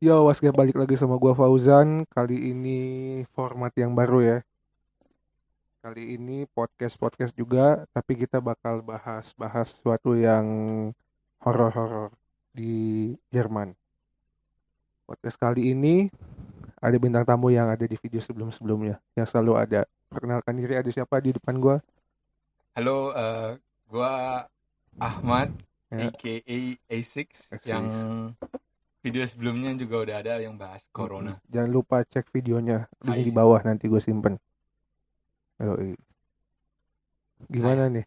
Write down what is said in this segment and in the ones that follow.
Yo, Wasga balik lagi sama gua Fauzan. Kali ini format yang baru ya. Kali ini podcast juga, tapi kita bakal bahas sesuatu yang horor-horor di Jerman. Podcast kali ini ada bintang tamu yang ada di video sebelum-sebelumnya, yang selalu ada. Perkenalkan diri, ada siapa di depan gua? Halo, gua Ahmad, Ya, aka A6, yang eksis. video sebelumnya juga udah ada yang bahas Mm-mm. corona. Jangan lupa cek videonya, link di Hai, bawah nanti gue simpen. Yoi. Gimana hai. nih?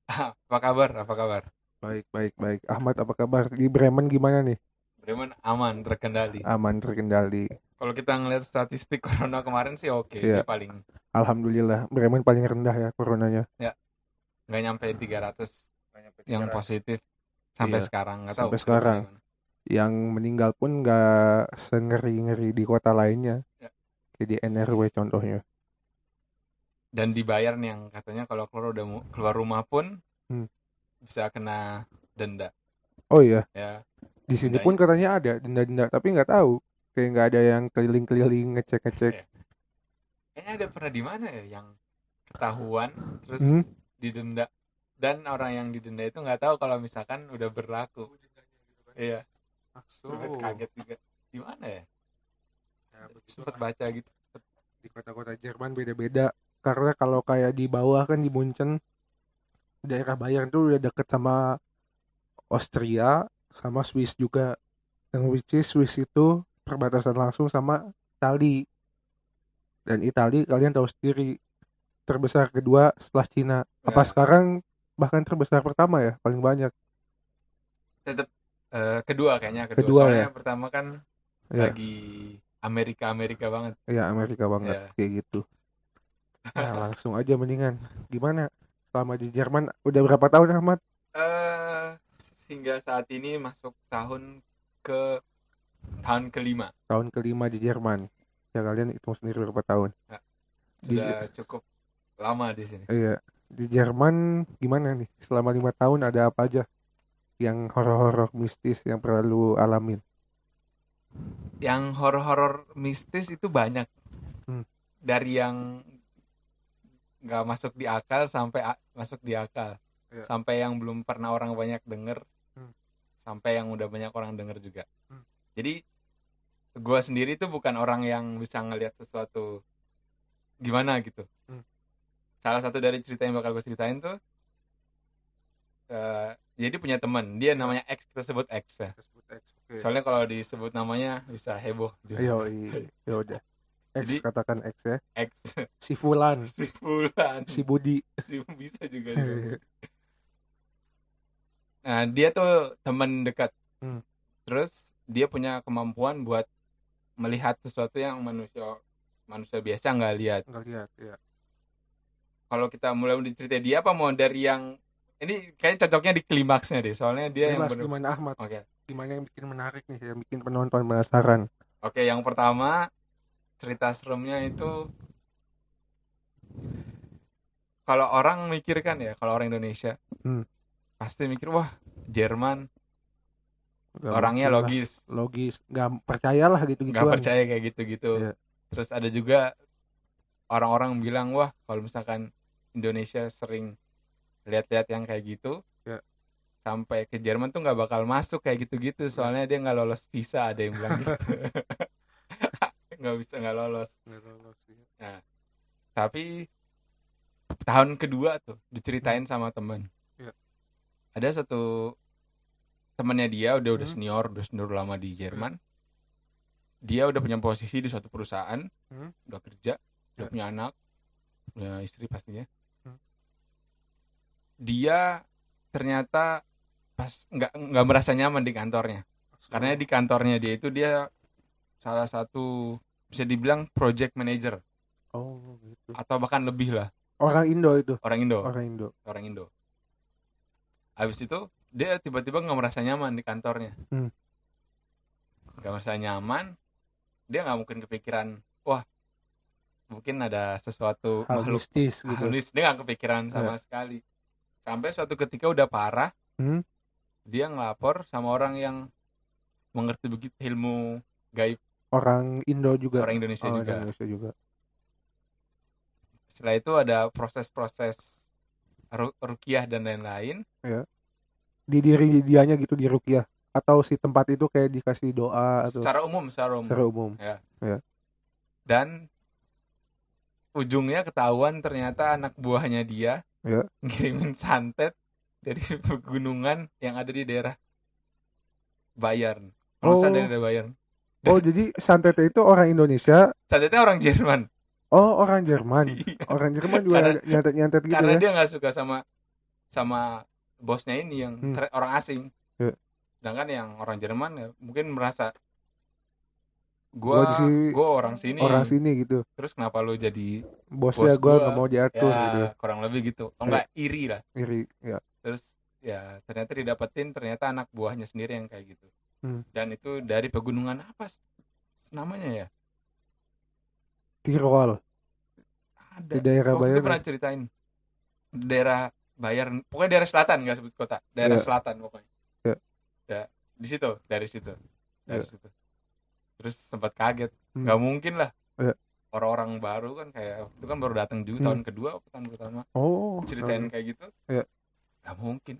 Apa kabar? Apa kabar? Baik, baik, baik. Ahmad, apa kabar? Di Bremen gimana nih? Bremen aman, terkendali. Aman, terkendali. Kalau kita ngeliat statistik corona kemarin sih oke, Ya, dia paling alhamdulillah. Bremen paling rendah ya coronanya. ya nggak nyampe 300 Nggak nyampe yang 300. positif sampai Iya, sekarang. Nggak tahu sampai ke depan sekarang. gimana. Yang meninggal pun nggak sengeri-ngeri di kota lainnya. Ya. Kayak di NRW contohnya. Dan dibayar nih yang katanya kalau udah keluar rumah pun Hmm. bisa kena denda. Oh iya, Ya, di sini pun dendanya. katanya ada denda-denda, tapi nggak tahu. Kayak nggak ada yang keliling-keliling ngecek-ngecek. Kayaknya ada pernah di mana ya yang ketahuan Hmm? terus didenda, dan orang yang didenda itu nggak tahu kalau misalkan udah berlaku. Iya, sempet So, kaget juga. Di mana ya? ya Sempet begitulah. baca gitu. Di kota-kota Jerman beda-beda. Karena kalau kayak di bawah kan di Munchen, daerah Bayern tuh udah deket sama Austria, sama Swiss juga. Yang which is Swiss itu perbatasan langsung sama Itali. Dan Itali kalian tahu sendiri terbesar kedua setelah Cina. Apa Ya, sekarang bahkan terbesar pertama ya, paling banyak. tetap kedua, kayaknya kedua. Kedua Soalnya ya. yang pertama kan Ya, lagi Amerika Amerika banget. ya Amerika banget Ya. kayak gitu. Nah, langsung aja mendingan. Gimana? Selama di Jerman udah berapa tahun Ahmad? eh Hingga saat ini masuk ke tahun kelima. Tahun kelima di Jerman. Ya kalian hitung sendiri berapa tahun. Ya, Di sudah cukup lama di sini. iya, di Jerman gimana nih? Selama 5 tahun ada apa aja yang horor-horor mistis yang perlu alamin? Yang horor-horor mistis itu banyak, Hmm, dari yang nggak masuk di akal sampai masuk di akal, iya. sampai yang belum pernah orang banyak denger, Hmm, sampai yang udah banyak orang denger juga. hmm, Jadi gue sendiri tuh bukan orang yang bisa ngelihat sesuatu gimana gitu. hmm. Salah satu dari cerita yang bakal gue ceritain tuh, jadi punya teman, dia Iya, namanya X, kita sebut X ya, kita sebut X. Oke. soalnya kalau disebut namanya bisa heboh dia. Ayo, ya udah. X Jadi katakan X ya. X Si Fulan, si Fulan, si Budi. si bisa juga dipanggil. Nah, dia tuh teman dekat. Hmm, Terus dia punya kemampuan buat melihat sesuatu yang manusia manusia biasa nggak lihat. nggak lihat ya. Kalau kita mulai diceritain dia, apa mau dari yang ini, kayaknya cocoknya di klimaksnya deh. Soalnya dia yang Bebas bener. gimana Ahmad? Oke. Gimana yang bikin menarik nih, yang bikin penonton penasaran? Oke, yang pertama, cerita seremnya itu, kalau orang mikir kan ya, kalau orang Indonesia Hmm, pasti mikir, wah, Jerman nggak orangnya mungkin lah, logis, logis, nggak percayalah nggak gitu-gituan. percaya kayak gitu-gitu. Ya, Terus ada juga orang-orang bilang, wah, kalau misalkan Indonesia sering lihat-lihat yang kayak gitu, ya, sampai ke Jerman tuh nggak bakal masuk kayak gitu-gitu, ya. soalnya dia nggak lolos visa, ada yang bilang gitu. Nggak bisa, nggak lolos. Nggak lolos ya. Nah, tapi tahun kedua tuh Hmm, diceritain sama temen, ya. ada satu temennya, dia udah Hmm, senior lama di ya. Jerman. Dia udah punya posisi di suatu perusahaan, Hmm, udah kerja, udah ya. punya anak, punya istri pastinya. Hmm. Dia ternyata pas nggak merasa nyaman di kantornya, karena So, di kantornya dia itu dia salah satu, bisa dibilang project manager, oh gitu. atau bahkan lebih lah. Orang Indo itu, Orang Indo, orang Indo. orang Indo. Habis itu dia tiba-tiba nggak merasa nyaman di kantornya, Hmm. nggak merasa nyaman. Dia nggak mungkin kepikiran, wah, mungkin ada sesuatu Hal makhluk mistis gitu. halus. Dia nggak kepikiran Ya. sama sekali, sampai suatu ketika udah parah, Hmm, dia ngelapor sama orang yang mengerti begitu ilmu gaib Orang Indo juga. orang Indonesia Oh, juga. Indonesia juga. Setelah itu ada proses-proses rukiah dan lain-lain. Ya. Di diri dianya gitu di ruqyah atau si tempat itu kayak dikasih doa atau Secara umum secara umum. ya. Ya. Dan ujungnya ketahuan ternyata anak buahnya dia Ya. ngirimin santet dari pegunungan yang ada di daerah Bayern. Kalau nggak salah Oh. daerah Bayern. Oh, jadi santetnya itu orang Indonesia. Santetnya orang Jerman. Oh, orang Jerman. Iya. Orang Jerman juga Karena- nyantet-nyantet gitu Karena ya. dia nggak suka sama bosnya ini yang orang asing. Ya. Sedangkan yang orang Jerman ya mungkin merasa Gua di sini gue orang sini gitu. terus kenapa lu jadi Bosnya bos gua gua? nggak mau diatur Ya, gitu. kurang lebih gitu. Ya. Oh enggak, iri lah. Iri, ya. Terus ya ternyata didapetin ternyata anak buahnya sendiri yang kayak gitu. Dan itu dari pegunungan apa namanya ya? Tirol. Ada. Di daerah Waktu itu Bayern. pernah ceritain. Daerah Bayern, pokoknya daerah selatan, nggak sebut kota. Daerah Ya. selatan pokoknya. Ya. Ya, dari situ. Ya. Terus sempat kaget. Nggak mungkin lah. Ya. Orang-orang baru kan kayak itu kan baru datang juga tahun kedua, tahun pertama. Oh. Ceritain kayak gitu. Ya. Nggak mungkin.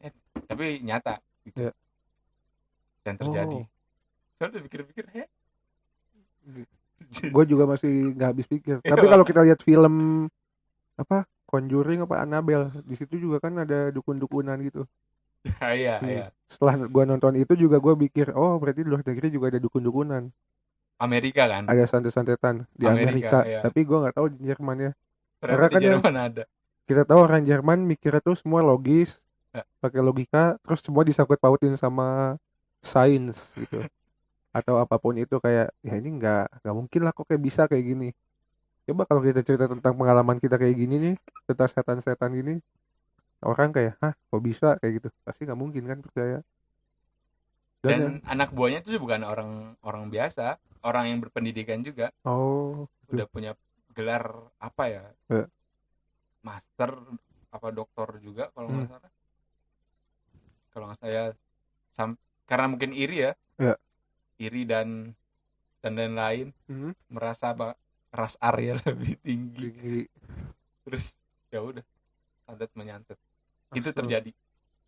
Tapi nyata gitu. Ya. Dan terjadi. Oh. Soalnya pikir-pikir, Gue juga masih nggak habis pikir. Tapi kalau kita lihat film apa Conjuring apa Annabelle, di situ juga kan ada dukun-dukunan gitu. Iya. Setelah gue nonton itu juga gue pikir, oh berarti di luar negeri juga ada dukun-dukunan. Amerika kan? Ada santet-santetan di Amerika. Iya. Tapi gue nggak tahu di Jerman ya. Ternyata di kan Jerman ada. Kita tahu orang Jerman mikirnya tuh semua logis, pakai logika, terus semua disangkut pautin sama sains gitu. Atau apapun itu kayak ya ini nggak mungkin lah kok kayak bisa kayak gini. Coba kalau kita cerita tentang pengalaman kita kayak gini nih, tentang setan-setan gini, orang kayak hah kok bisa kayak gitu, pasti nggak mungkin kan percaya. Dan anak buahnya itu bukan orang biasa, orang yang berpendidikan juga. Oh, udah punya gelar apa ya, master apa doktor juga kalau nggak salah. Kalau nggak saya karena mungkin iri ya. Iri dan lain-lain, merasa ras Arya lebih tinggi. Terus ya udah santet menyantet. Itu terjadi.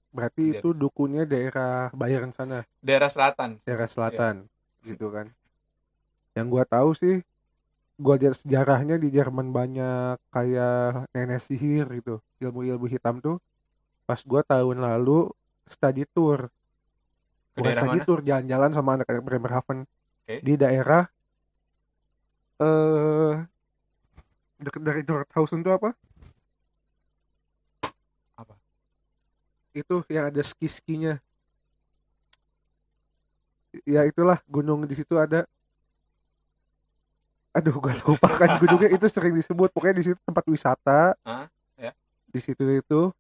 Berarti itu dukunnya daerah Bayern sana. Daerah selatan. Gitu kan. Yang gua tahu sih, gua lihat sejarahnya di Jerman banyak kayak nenek sihir gitu, ilmu-ilmu hitam tuh. Pas gua tahun lalu study tour. Bukan study tour, jalan-jalan sama anak-anak Bremerhaven di daerah dekat dari Nordhausen itu apa? Itu yang ada ski-skinya. Ya itulah gunung di situ ada. Aduh, gue lupa kan gunungnya itu sering disebut. Pokoknya di situ tempat wisata. Di situ itu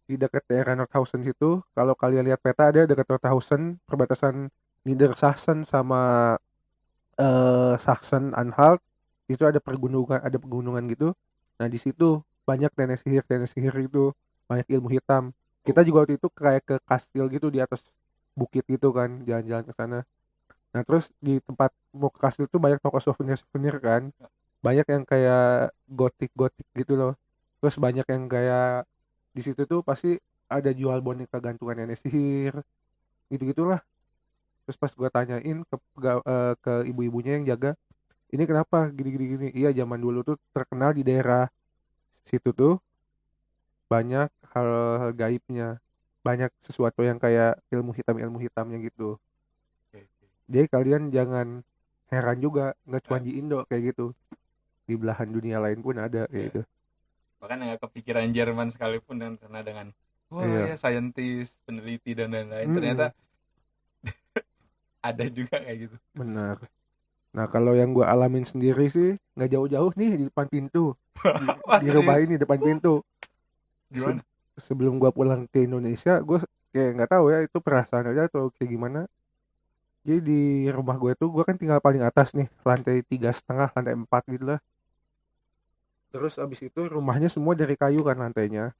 di dekat daerah Nordhausen situ. Kalau kalian lihat peta ada dekat Nordhausen, perbatasan Niedersachsen sama Sachsen-Anhalt. Itu ada pegunungan gitu. Nah, di situ banyak nenek sihir itu, banyak ilmu hitam. Kita juga waktu itu kayak ke kastil gitu di atas bukit gitu kan, jalan-jalan ke sana. Nah, terus di tempat mau ke kastil tuh banyak toko souvenir kan. Banyak yang kayak gotik gitu loh. Terus banyak yang kayak di situ tuh pasti ada jual boneka gantungan nenek sihir. Gitu-gitulah. Terus pas gua tanyain ke ibu-ibunya yang jaga, ini kenapa gini. Iya, zaman dulu tuh terkenal di daerah situ tuh banyak hal gaibnya, banyak sesuatu yang kayak ilmu hitamnya gitu. Jadi kalian jangan heran juga, nggak cuma di Indo kayak gitu, di belahan dunia lain pun ada kayak gitu. Bahkan nggak kepikiran Jerman sekalipun dan karena dengan ya saintis, peneliti dan lain-lain, ternyata ada juga kayak gitu. Benar. Nah, kalau yang gue alamin sendiri sih nggak jauh-jauh nih di depan pintu, di rumah ini depan pintu. Gimana? Sebelum gue pulang ke Indonesia, gue kayak nggak tahu ya itu perasaan aja atau kayak gimana. Jadi di rumah gue tuh gue kan tinggal paling atas nih, lantai 3,5, lantai 4 gitu lah. Terus abis itu rumahnya semua dari kayu kan lantainya.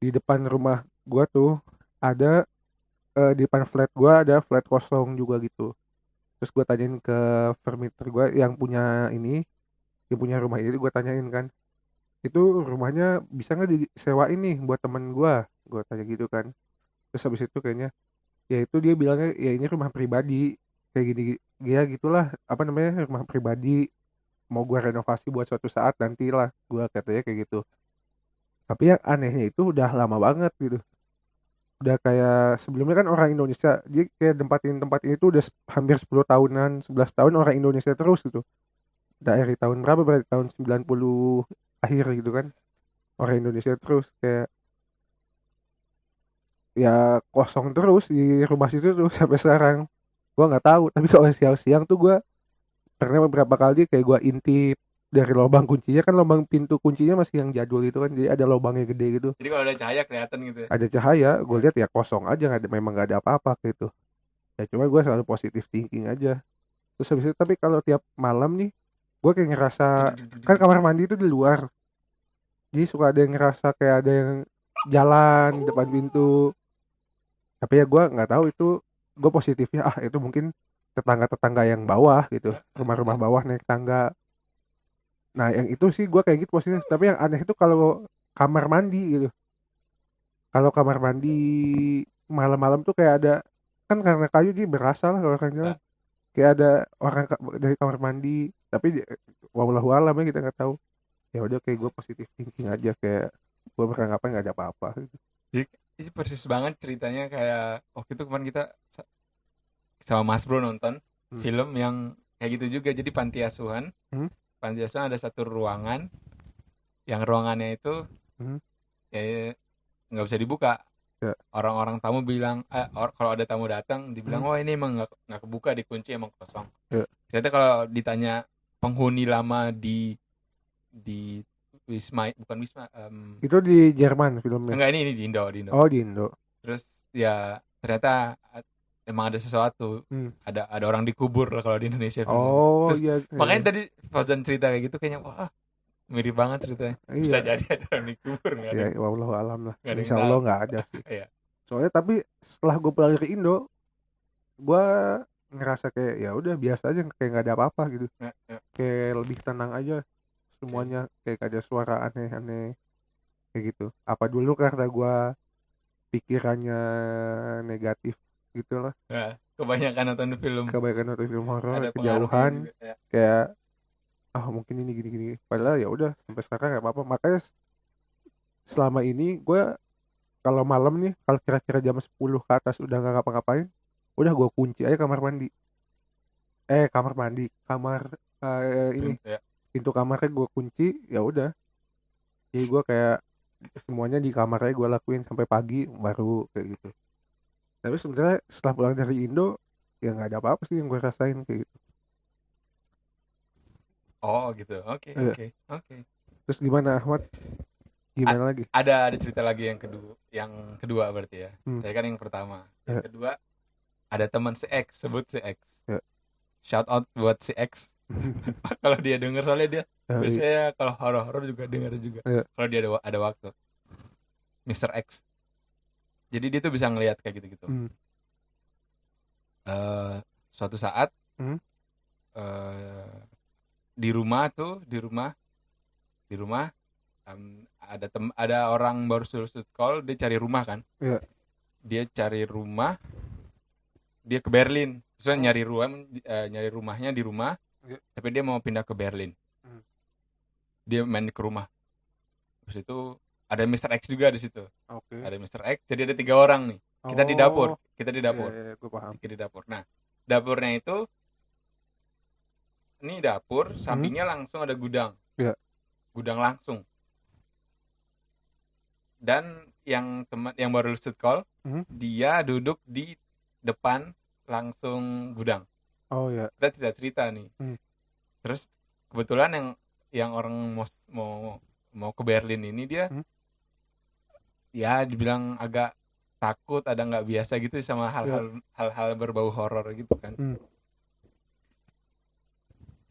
Di depan rumah gue tuh ada di depan flat gue ada flat kosong juga gitu. Terus gue tanyain ke vermiter gue yang punya rumah ini, gue tanyain kan, itu rumahnya bisa nggak disewain nih buat temen gue tanya gitu kan. Terus habis itu kayaknya, ya itu dia bilangnya ya ini rumah pribadi kayak gini, ya gitulah, apa namanya, rumah pribadi, mau gue renovasi buat suatu saat nantilah, gue katanya kayak gitu. Tapi yang anehnya itu udah lama banget gitu, udah kayak sebelumnya kan orang Indonesia, dia kayak tempatin tempat ini tuh udah hampir 10 tahunan, 11 tahun orang Indonesia terus gitu. Dari tahun berapa, berarti tahun 90 akhir gitu kan, orang Indonesia terus kayak ya kosong terus di rumah situ tuh sampai sekarang. Gua nggak tahu, tapi kalau siang-siang tuh gua pernah beberapa kali kayak gua intip dari lubang kuncinya, kan lubang pintu kuncinya masih yang jadul itu kan, jadi ada lubangnya gede gitu, Jadi kalau ada cahaya kelihatan gitu ya. ada cahaya, gue lihat ya kosong aja, nggak ada, memang nggak ada apa-apa gitu. Ya cuma gue selalu positif thinking aja. Terus habis itu, tapi kalau tiap malam nih gue kayak ngerasa, kan kamar mandi itu di luar, jadi suka ada yang ngerasa kayak ada yang jalan depan pintu. Tapi ya gue nggak tahu itu, gue positifnya itu mungkin tetangga-tetangga yang bawah gitu, rumah-rumah bawah naik tangga. Nah yang itu sih gue kayak gitu positif. Tapi yang aneh itu kalau kamar mandi gitu, kalau kamar mandi malam-malam tuh kayak ada, kan karena kayu jadi berasa lah kalau orang jalan, kayak ada orang dari kamar mandi. Tapi wallahu alam ya, kita nggak tahu. Ya udah, kayak gue positif thinking aja, kayak gue beranggapan nggak ada apa-apa gitu. Jadi ini persis banget ceritanya kayak waktu itu kemarin kita sama Mas Bro nonton Hmm. film yang kayak gitu juga. Jadi panti asuhan ada satu ruangan, yang ruangannya itu ya nggak bisa dibuka. Ya. Orang-orang tamu bilang, kalau ada tamu datang dibilang, wah ini emang nggak kebuka, dikunci, emang kosong. Ya. Ternyata kalau ditanya penghuni lama di Wisma, bukan Wisma, Itu di Jerman filmnya. enggak, ini di Indo. Oh, di Indo. Terus ya ternyata emang ada sesuatu, ada orang dikubur lah kalau di Indonesia film. Oh Terus iya, makanya tadi Fauzan cerita kayak gitu, kayaknya wah mirip banget ceritanya. Bisa iya. jadi ada orang dikubur, nggak ada, Ya wallahu alam lah, nggak ada yang insya Allah tahu. nggak ada sih. Iya. Soalnya tapi setelah gue pulang dari Indo, gue ngerasa kayak ya udah biasa aja, kayak nggak ada apa-apa gitu, kayak lebih tenang aja semuanya, kayak gak ada suara aneh-aneh kayak gitu. Apa dulu karena gue pikirannya negatif gitu lah, Nah, kebanyakan nonton film kebanyakan nonton film horor, ada pengaruhnya kejauhan, juga ya. kayak mungkin ini gini-gini, padahal ya udah sampai sekarang nggak apa-apa. Makanya selama ini gue kalau malam nih, kalau kira-kira jam 10 ke atas udah nggak ngapa-ngapain, udah gue kunci aja kamar mandi, kamar ini Ya. pintu kamarnya gue kunci, ya udah. Jadi gue kayak semuanya di kamarnya gue lakuin sampai pagi baru kayak gitu. Tapi sebenarnya setelah pulang dari Indo ya nggak ada apa-apa sih yang gue rasain kayak gitu. Oh gitu, oke. Iya. Oke. Terus gimana Ahmad, gimana lagi? Ada cerita lagi yang kedua berarti ya. Saya kan yang pertama. Yang Ya. kedua, ada teman si X, sebut si X. Ya. Shout out buat si X. Kalau dia denger, soalnya dia iya. biasanya kalau horor-horor juga denger juga. Ya. Kalau dia ada waktu. Mr. X. Jadi dia tuh bisa ngelihat kayak gitu-gitu. Suatu saat di rumah ada orang baru suruh call, dia cari rumah kan. Ya. Dia cari rumah, dia ke Berlin, terus nyari rumahnya di rumah, tapi dia mau pindah ke Berlin. Dia main ke rumah, terus itu ada Mr. X juga di situ. Ada Mr. X, jadi ada 3 orang nih. Kita di dapur. Ya, gue paham. Kita di dapur. Nah, dapurnya itu, ini dapur, sampingnya langsung ada gudang. Ya. Gudang langsung. Dan yang baru shoot call, dia duduk di depan langsung gudang. Oh ya. Kita tidak cerita nih. Terus kebetulan yang orang mau ke Berlin ini, dia ya dibilang agak takut, ada nggak biasa gitu sama hal-hal berbau horor gitu kan.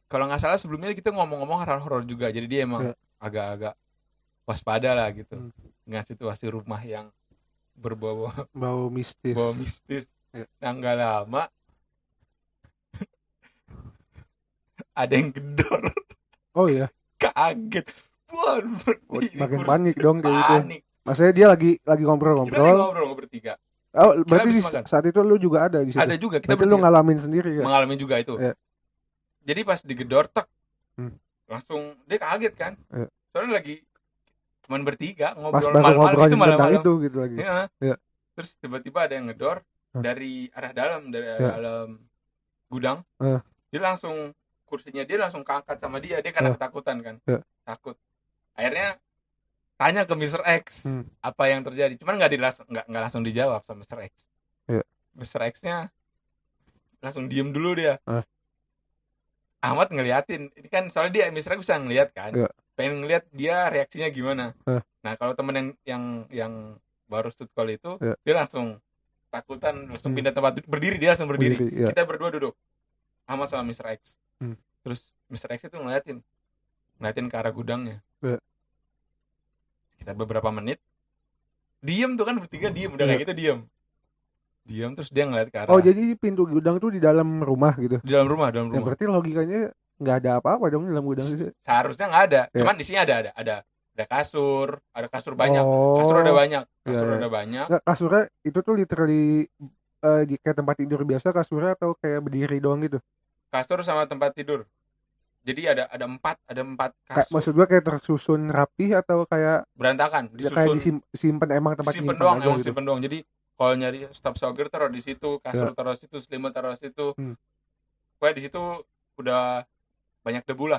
Kalau nggak salah sebelumnya kita ngomong-ngomong hal horor juga, jadi dia emang agak-agak waspada lah gitu dengan situasi rumah yang berbau mistis. Nah, nggak lama ada yang gedor. Oh iya. Kaget. Wah, Makin panik dong kayak gitu. panik. Maksudnya dia lagi Kita lagi ngobrol-ngobrol. ngobrol bertiga. Oh, Kita berarti habis di makan. saat itu lu juga ada di situ. Ada juga, kita berarti lu ngalamin sendiri ya. Mengalami juga itu. Jadi pas digedor tek. Langsung dia kaget kan. Soalnya lagi cuman bertiga ngobrol malam-malam itu malam-malam itu gitu lagi. Ya. Terus tiba-tiba ada yang ngedor dari arah dalam, dalam gudang. Dia langsung kursinya dia langsung keangkat sama dia karena ketakutan kan. Takut. Akhirnya tanya ke Mr. X apa yang terjadi. Cuman nggak langsung dijawab sama Mr. X. Mr. X-nya langsung diem dulu dia. Ahmad ngeliatin, ini kan soalnya dia Mr. X bisa ngeliat kan. Pengen ngeliat dia reaksinya gimana. Nah kalau temen yang baru stud call itu dia langsung takutan, langsung pindah tempat berdiri, dia langsung berdiri. Kita berdua duduk Ahmad sama Mr. X. Terus Mr. X itu ngeliatin ke arah gudangnya. Sekitar beberapa menit diem tuh kan, bertiga diem, udah kayak gitu diem terus dia ngeliat ke arah. Oh jadi pintu gudang tuh di dalam rumah gitu. Di dalam rumah. Ya, berarti logikanya nggak ada apa-apa dong di dalam gudang itu. Seharusnya nggak ada. Cuman di sini ada kasur banyak. Kasur ada banyak. Nggak, kasurnya itu tuh literally kayak tempat tidur biasa kasurnya atau kayak berdiri doang gitu? Kasur sama tempat tidur. Jadi ada empat kasur. Kayak, maksud gua kayak tersusun rapi atau kayak berantakan, disusun. Kayak disimpan emang tempat disimpan doang, emang gitu. Simpen doang. Jadi kalau nyari stop soger taruh di situ, kasur taruh di situ, selimut taruh di situ. Pokoknya di situ udah banyak debu lah.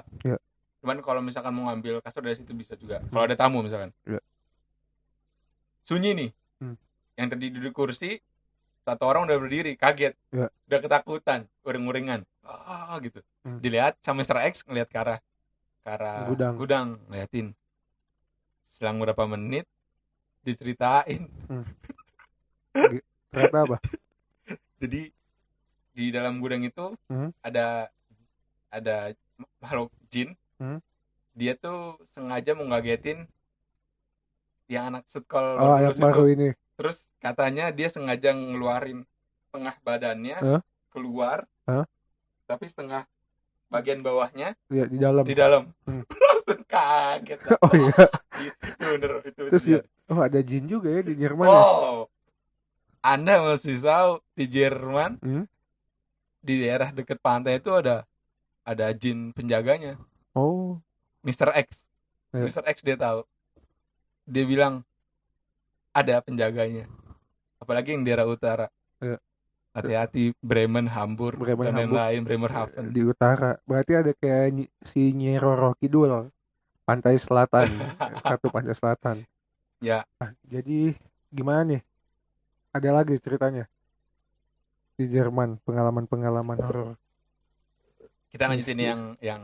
Cuman kalau misalkan mau ngambil kasur dari situ bisa juga. Kalau ada tamu misalkan. Sunyi nih. Yang tadi duduk kursi, satu orang udah berdiri, kaget. Udah ketakutan, uring-uringan. Gitu. Dilihat sama Mr. X ngeliat ke arah gudang, ngeliatin. Selang beberapa menit diceritain. Ternyata apa? Jadi di dalam gudang itu ada makhluk jin. Dia tuh sengaja mau ngagetin yang anak setkol baru ini. Terus katanya dia sengaja ngeluarin tengah badannya keluar, tapi setengah bagian bawahnya di dalam. Langsung kaget. Oh iya. Itu bener itu. Terus ada jin juga ya di Jerman. Anda masih tahu di Jerman di daerah dekat pantai itu ada jin penjaganya. Mr. X. Mr. X dia tahu. Dia bilang ada penjaganya. Apalagi yang daerah utara. Hati-hati, Bremen, Hamburg, dan lain-lain, Bremerhaven. Di utara. Berarti ada kayak si Nyi Roro Kidul, pantai selatan. Satu pantai selatan. Ya. Jadi gimana nih? Ada lagi ceritanya di Jerman, pengalaman horor. Kita lanjutin yang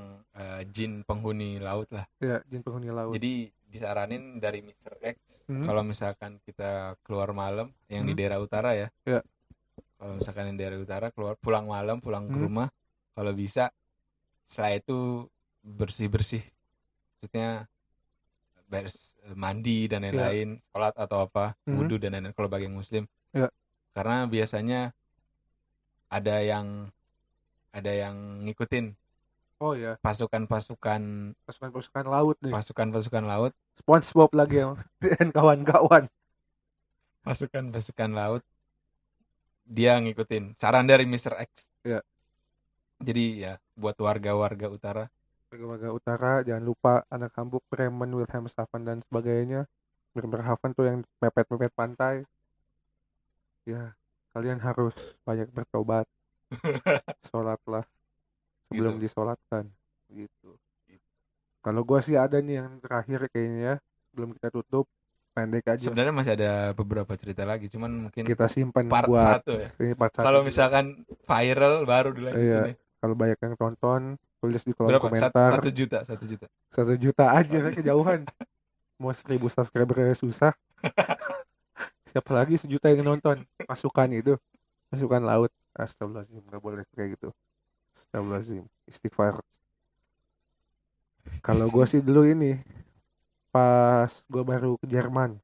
jin penghuni laut lah. Ya, jin penghuni laut. Jadi disaranin dari Mr. X kalau misalkan kita keluar malam yang di daerah utara ya. Kalau misalkan yang daerah utara pulang malam pulang ke rumah, kalau bisa setelah itu bersih-bersih. Maksudnya mandi dan lain-lain, sholat atau apa, wudu dan lain-lain kalau bagi muslim. Karena biasanya ada yang ngikutin. Pasukan laut nih. Pasukan laut. SpongeBob lagi dan kawan-kawan. Pasukan laut. Dia ngikutin saran dari Mr. X. Jadi ya buat warga-warga utara. Warga utara jangan lupa anak Hamburg, Bremen, Wilhelmshaven dan sebagainya. Bremerhaven tuh yang mepet-mepet pantai. Ya, kalian harus banyak bertobat. Sholatlah sebelum disolatkan gitu. Kalau gue sih ada nih yang terakhir kayaknya ya, sebelum kita tutup, pendek aja. Sebenarnya masih ada beberapa cerita lagi, cuman mungkin kita simpan part buat 1 ya. Kalau misalkan viral baru dilanjutin. Kalau banyak yang tonton, tulis di kolom komentar. 1 juta. 1 juta aja kejauhan. Mau 1000 subscriber susah. Siapa lagi 1 juta yang nonton? Pasukan laut. Astagfirullahaladzim, gak boleh kayak gitu. Astagfirullahaladzim, istighfar. Kalau gue sih dulu ini pas gue baru ke Jerman,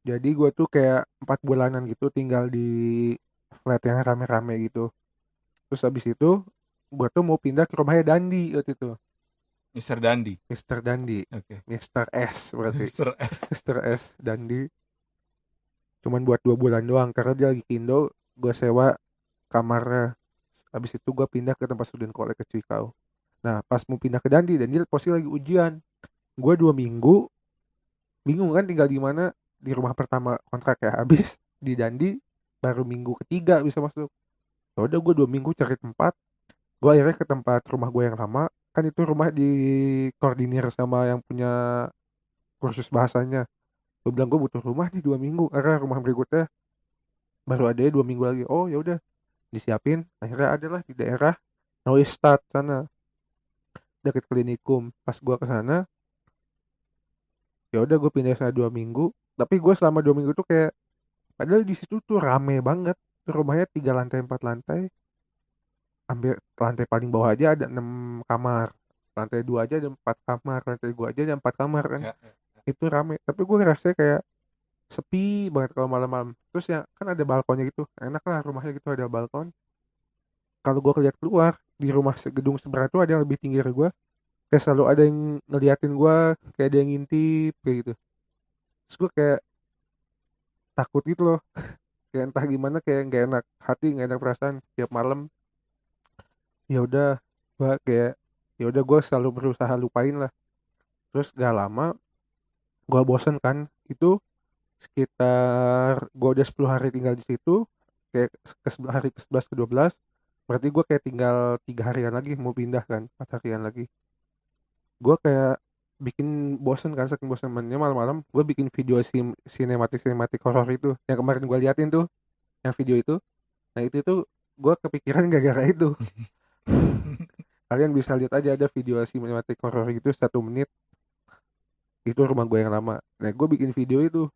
jadi gue tuh kayak 4 bulanan gitu tinggal di flat yang rame-rame gitu. Terus habis itu gue tuh mau pindah ke rumahnya Dandi waktu itu. Mister Dandi. Mister Dandi. Oke. Mister S berarti. Mister S. Mister S Dandi. Cuman buat 2 bulan doang karena dia lagi ke Indo. Gue sewa kamarnya. Habis itu gue pindah ke tempat student college ke Cikau. Nah pas mau pindah ke Dandi, Dandi posisi lagi ujian. Gue 2 minggu bingung kan tinggal di mana. Di rumah pertama kontrak ya habis. Di Dandi baru minggu ketiga bisa masuk. Ya udah gue 2 minggu cari tempat. Gue akhirnya ke tempat rumah gue yang lama. Kan itu rumah di koordinir sama yang punya kursus bahasanya. Gue bilang gue butuh rumah nih 2 minggu karena rumah berikutnya baru ada 2 minggu lagi. Oh ya udah disiapin. Akhirnya adalah di daerah Neustadt sana dekat klinikum. Pas gue ke sana ya udah gue pindah sana 2 minggu. Tapi gue selama 2 minggu tuh kayak padahal di situ tuh rame banget. Rumahnya 3 lantai 4 lantai. Hampir lantai paling bawah aja ada 6 kamar, lantai 2 aja ada 4 kamar, lantai 2 aja ada 4 kamar kan. Itu rame tapi gue ngerasa kayak sepi banget kalau malam-malam. Terus ya kan ada balkonnya gitu, enak lah rumahnya gitu ada balkon. Kalau gue lihat keluar di rumah gedung seberang tuh ada yang lebih tinggi dari gue, kayak selalu ada yang ngeliatin gue, kayak ada yang ngintip kayak gitu. Terus gue kayak takut gitu loh. Kayak entah gimana kayak nggak enak hati, nggak enak perasaan tiap malam. Ya udah gue kayak ya udah gue selalu berusaha lupain lah. Terus gak lama gue bosen kan itu, sekitar gue udah 10 hari tinggal di situ, kayak hari ke 11 ke 12 berarti gue kayak tinggal 3 harian lagi mau pindah kan, 4 harian lagi. Gue kayak bikin bosen kan, saking bosennya malam-malam gue bikin video sinematik horor itu yang kemarin gue liatin tuh, yang video itu. Nah itu tuh gue kepikiran gara-gara itu. Kalian bisa lihat aja ada video sinematik horor gitu 1 menit, itu rumah gue yang lama. Nah gue bikin video itu.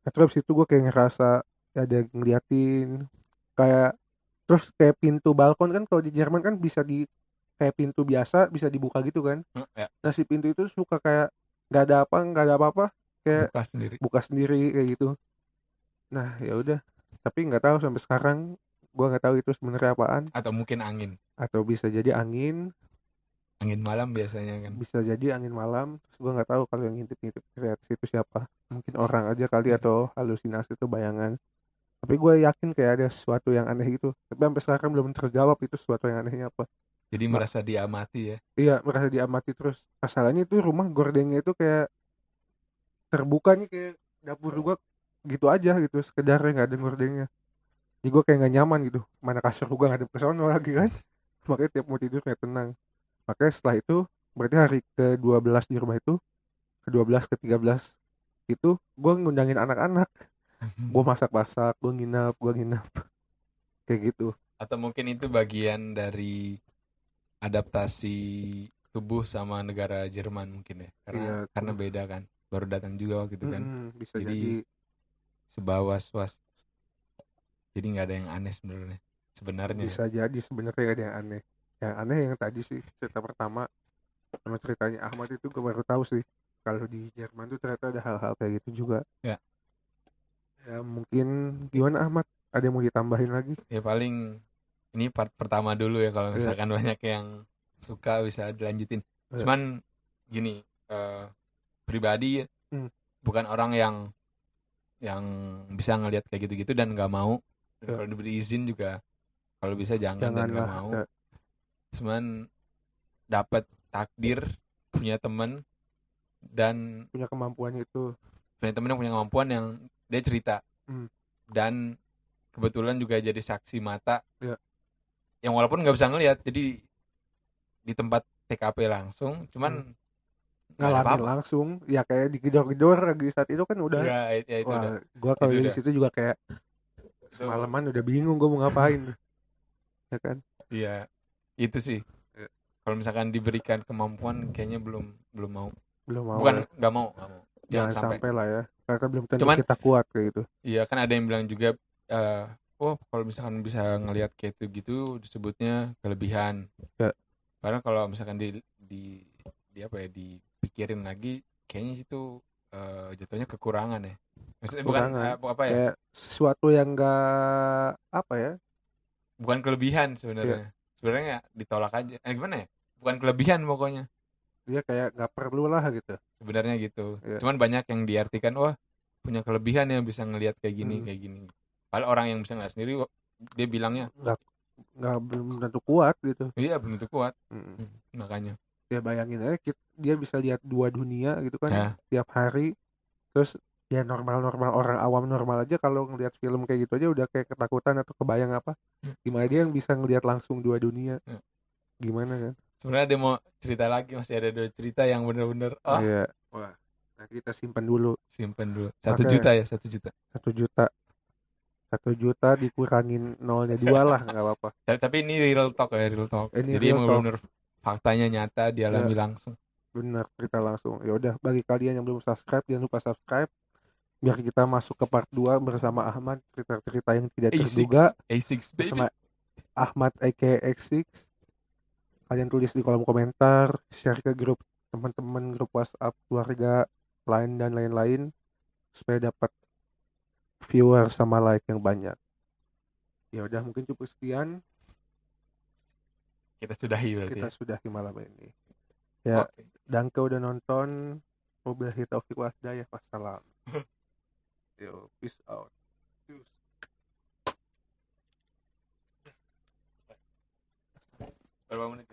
Nah, terus itu gue kayak ngerasa ada yang ngeliatin kayak, terus kayak pintu balkon kan kalau di Jerman kan bisa di kayak pintu biasa bisa dibuka gitu kan. Ya. Nah si pintu itu suka kayak nggak ada apa-apa, kayak buka sendiri kayak gitu. Nah ya udah, tapi nggak tahu sampai sekarang gue nggak tahu itu sebenarnya apaan. Atau mungkin angin. Atau bisa jadi angin Malam biasanya kan. Bisa jadi angin malam. Terus gue nggak tahu kalau yang ngintip-ngintip itu siapa. Mungkin orang aja kali atau halusinasi itu bayangan. Tapi gue yakin kayak ada sesuatu yang aneh gitu. Tapi sampai sekarang belum terjawab itu sesuatu yang anehnya apa. Jadi merasa diamati ya. Iya, merasa diamati terus. Masalahnya itu rumah gordengnya itu kayak terbuka nih, kayak dapur gue gitu aja gitu. Sekedarnya nggak ada gordengnya. Jadi gue kayak nggak nyaman gitu. Mana kasur gue ngadep ke sono lagi kan. Makanya tiap mau tidur kayak tenang. Makanya setelah itu berarti hari ke-12 di rumah itu, ke-12 ke-13 itu gue ngundangin anak-anak. Gue masak-masak, gue nginap kayak gitu. Atau mungkin itu bagian dari adaptasi tubuh sama negara Jerman mungkin ya, karena beda kan, baru datang juga waktu itu kan. Bisa jadi sebawas-was, jadi nggak ada yang aneh sebenarnya bisa jadi sebenarnya gak ada yang aneh yang tadi sih cerita pertama sama ceritanya Ahmad itu gue baru tahu sih kalau di Jerman tuh ternyata ada hal-hal kayak gitu juga ya. Ya mungkin gimana Ahmad, ada yang mau ditambahin lagi? Ya paling ini part pertama dulu ya, kalau misalkan banyak yang suka bisa dilanjutin. Cuman gini, pribadi bukan orang yang bisa ngelihat kayak gitu-gitu dan nggak mau. Kalau diberi izin juga kalau bisa jangan dan nggak mau. Cuman dapat takdir punya temen dan punya kemampuan itu, punya temen yang punya kemampuan yang dia cerita dan kebetulan juga jadi saksi mata yang walaupun nggak bisa ngelihat, jadi di tempat TKP langsung, cuman ngalamin langsung ya, kayak digedor-gedor lagi saat itu kan udah. Ya itu wah, gue kalau di situ juga kayak semalaman udah bingung gue mau ngapain. Ya kan? Iya, itu sih. Kalau misalkan diberikan kemampuan kayaknya belum mau. Bukan nggak mau. Jangan sampai lah ya, karena belum tentu kita kuat kayak gitu. Iya kan, ada yang bilang juga kalau misalkan bisa ngelihat kayak itu gitu disebutnya kelebihan. Karena kalau misalkan di apa ya, dipikirin lagi kayaknya itu jatuhnya kekurangan ya. Maksudnya bukan apa ya, kayak sesuatu yang enggak apa ya, bukan kelebihan sebenarnya. sebenarnya ditolak aja. Gimana ya? Bukan kelebihan pokoknya. Dia kayak nggak perlu lah gitu. Sebenarnya gitu. Ya. Cuman banyak yang diartikan wah punya kelebihan yang bisa ngelihat kayak gini kayak gini. Padahal orang yang bisa ngeliat sendiri dia bilangnya nggak belum tentu kuat gitu. Iya belum tentu kuat. Makanya. Ya bayangin aja dia bisa lihat 2 dunia gitu kan Ya. tiap hari. Terus ya normal orang awam normal aja kalau ngelihat film kayak gitu aja udah kayak ketakutan atau kebayang apa. Gimana dia yang bisa ngelihat langsung 2 dunia? Gimana kan? Sebenarnya dia mau cerita lagi, masih ada 2 cerita yang bener-bener iya. Wah, nanti kita simpan dulu. 1 juta ya, 1 juta. 1 juta. 1 juta dikurangin 0-2 lah nggak apa-apa. Tapi ini real talk ya, real talk. Jadi emang bener-bener faktanya nyata dialami langsung. Benar, cerita langsung. Ya udah, bagi kalian yang belum subscribe jangan lupa subscribe biar kita masuk ke part 2 bersama Ahmad, cerita-cerita yang tidak terduga. A6 bersama Ahmad aka X6. Kalian tulis di kolom komentar, share ke grup teman-teman, grup WhatsApp, keluarga, lain dan lain-lain supaya dapat viewer sama like yang banyak. Ya udah, mungkin cukup sekian. Kita sudahi berarti. Kita sudahi malam ini. Ya, danke udah nonton. Wabillahi taufiq wal hidayah. Wassalam. Yo, peace out. Berapa menit?